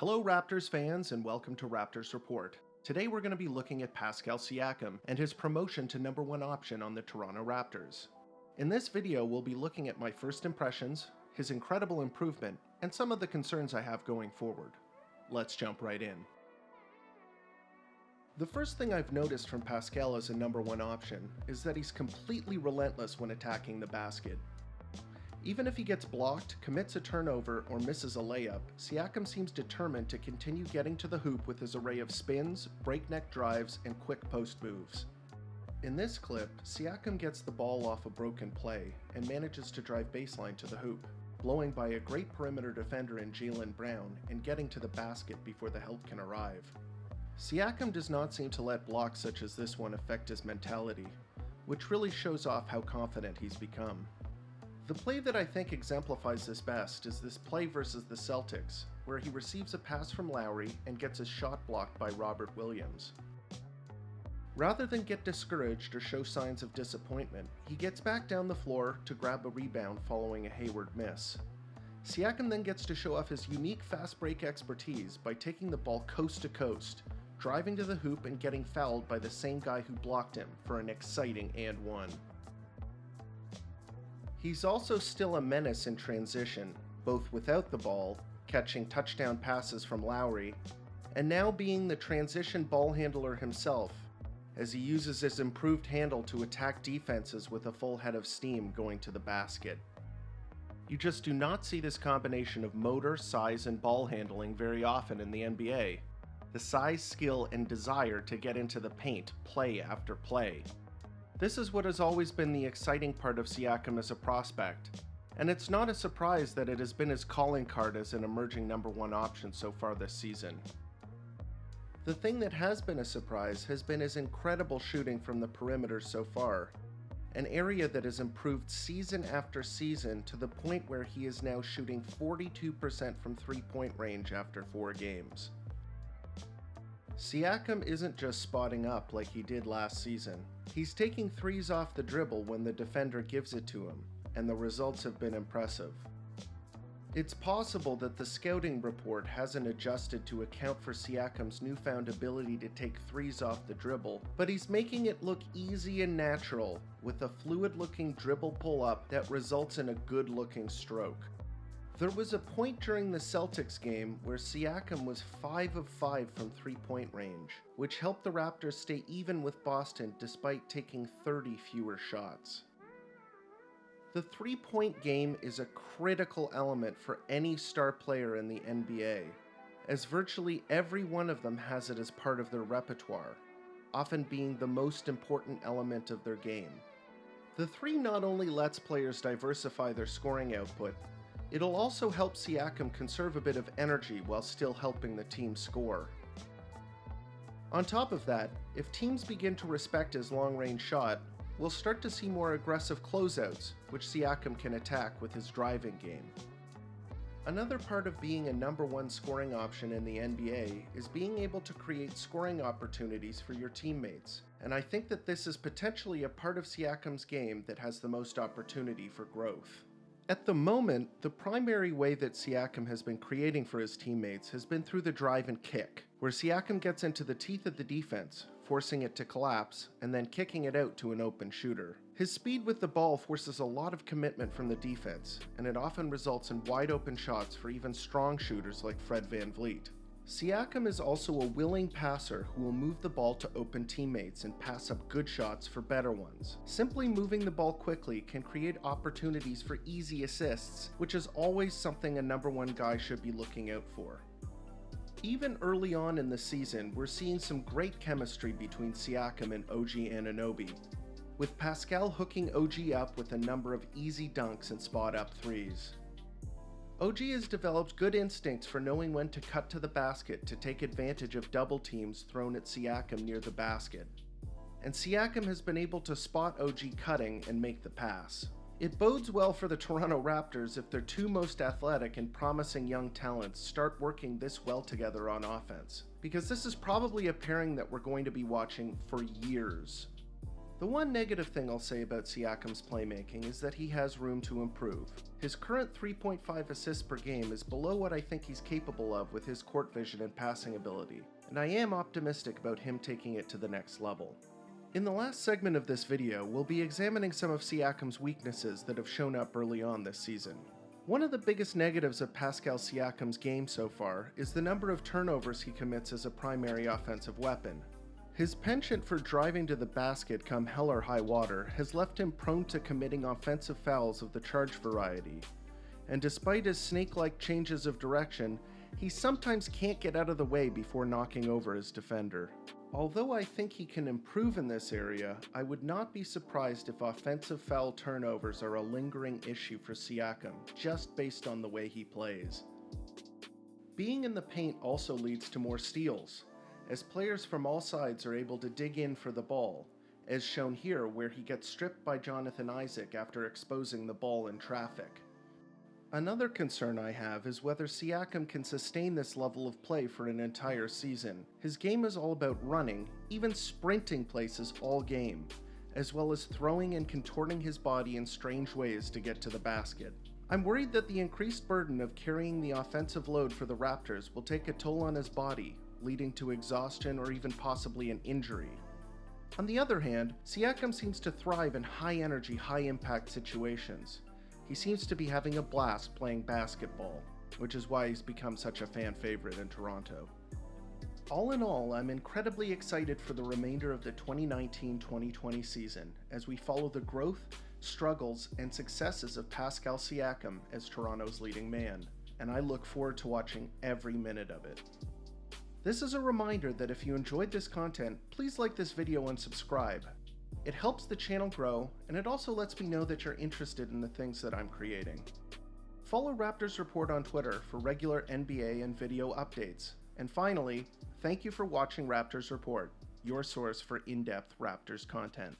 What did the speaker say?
Hello Raptors fans and welcome to Raptors Report. Today we're going to be looking at Pascal Siakam and his promotion to number one option on the Toronto Raptors. In this video we'll be looking at my first impressions, his incredible improvement, and some of the concerns I have going forward. Let's jump right in. The first thing I've noticed from Pascal as a number one option is that he's completely relentless when attacking the basket. Even if he gets blocked, commits a turnover, or misses a layup, Siakam seems determined to continue getting to the hoop with his array of spins, breakneck drives, and quick post moves. In this clip, Siakam gets the ball off a broken play and manages to drive baseline to the hoop, blowing by a great perimeter defender in Jaylen Brown and getting to the basket before the help can arrive. Siakam does not seem to let blocks such as this one affect his mentality, which really shows off how confident he's become. The play that I think exemplifies this best is this play versus the Celtics, where he receives a pass from Lowry and gets his shot blocked by Robert Williams. Rather than get discouraged or show signs of disappointment, he gets back down the floor to grab a rebound following a Hayward miss. Siakam then gets to show off his unique fast break expertise by taking the ball coast to coast, driving to the hoop and getting fouled by the same guy who blocked him for an exciting and one. He's also still a menace in transition, both without the ball, catching touchdown passes from Lowry, and now being the transition ball handler himself, as he uses his improved handle to attack defenses with a full head of steam going to the basket. You just do not see this combination of motor, size, and ball handling very often in the NBA. The size, skill, and desire to get into the paint play after play. This is what has always been the exciting part of Siakam as a prospect, and it's not a surprise that it has been his calling card as an emerging number one option so far this season. The thing that has been a surprise has been his incredible shooting from the perimeter so far, an area that has improved season after season to the point where he is now shooting 42% from three-point range after 4 games. Siakam isn't just spotting up like he did last season. He's taking threes off the dribble when the defender gives it to him, and the results have been impressive. It's possible that the scouting report hasn't adjusted to account for Siakam's newfound ability to take threes off the dribble, but he's making it look easy and natural with a fluid-looking dribble pull-up that results in a good-looking stroke. There was a point during the Celtics game where Siakam was 5 of 5 from three-point range, which helped the Raptors stay even with Boston despite taking 30 fewer shots. The three-point game is a critical element for any star player in the NBA, as virtually every one of them has it as part of their repertoire, often being the most important element of their game. The three not only lets players diversify their scoring output, it'll also help Siakam conserve a bit of energy while still helping the team score. On top of that, if teams begin to respect his long-range shot, we'll start to see more aggressive closeouts, which Siakam can attack with his driving game. Another part of being a number one scoring option in the NBA is being able to create scoring opportunities for your teammates, and I think that this is potentially a part of Siakam's game that has the most opportunity for growth. At the moment, the primary way that Siakam has been creating for his teammates has been through the drive and kick, where Siakam gets into the teeth of the defense, forcing it to collapse, and then kicking it out to an open shooter. His speed with the ball forces a lot of commitment from the defense, and it often results in wide open shots for even strong shooters like Fred VanVleet. Siakam is also a willing passer who will move the ball to open teammates and pass up good shots for better ones. Simply moving the ball quickly can create opportunities for easy assists, which is always something a number one guy should be looking out for. Even early on in the season, we're seeing some great chemistry between Siakam and OG Anunoby, with Pascal hooking OG up with a number of easy dunks and spot-up threes. OG has developed good instincts for knowing when to cut to the basket to take advantage of double teams thrown at Siakam near the basket, and Siakam has been able to spot OG cutting and make the pass. It bodes well for the Toronto Raptors if their two most athletic and promising young talents start working this well together on offense, because this is probably a pairing that we're going to be watching for years. The one negative thing I'll say about Siakam's playmaking is that he has room to improve. His current 3.5 assists per game is below what I think he's capable of with his court vision and passing ability, and I am optimistic about him taking it to the next level. In the last segment of this video, we'll be examining some of Siakam's weaknesses that have shown up early on this season. One of the biggest negatives of Pascal Siakam's game so far is the number of turnovers he commits as a primary offensive weapon. His penchant for driving to the basket come hell or high water has left him prone to committing offensive fouls of the charge variety, and despite his snake-like changes of direction, he sometimes can't get out of the way before knocking over his defender. Although I think he can improve in this area, I would not be surprised if offensive foul turnovers are a lingering issue for Siakam, just based on the way he plays. Being in the paint also leads to more steals, as players from all sides are able to dig in for the ball, as shown here where he gets stripped by Jonathan Isaac after exposing the ball in traffic. Another concern I have is whether Siakam can sustain this level of play for an entire season. His game is all about running, even sprinting places all game, as well as throwing and contorting his body in strange ways to get to the basket. I'm worried that the increased burden of carrying the offensive load for the Raptors will take a toll on his body, leading to exhaustion or even possibly an injury. On the other hand, Siakam seems to thrive in high-energy, high-impact situations. He seems to be having a blast playing basketball, which is why he's become such a fan favorite in Toronto. All in all, I'm incredibly excited for the remainder of the 2019-2020 season as we follow the growth, struggles, and successes of Pascal Siakam as Toronto's leading man, and I look forward to watching every minute of it. This is a reminder that if you enjoyed this content, please like this video and subscribe. It helps the channel grow, and it also lets me know that you're interested in the things that I'm creating. Follow Raptors Report on Twitter for regular NBA and video updates. And finally, thank you for watching Raptors Report, your source for in-depth Raptors content.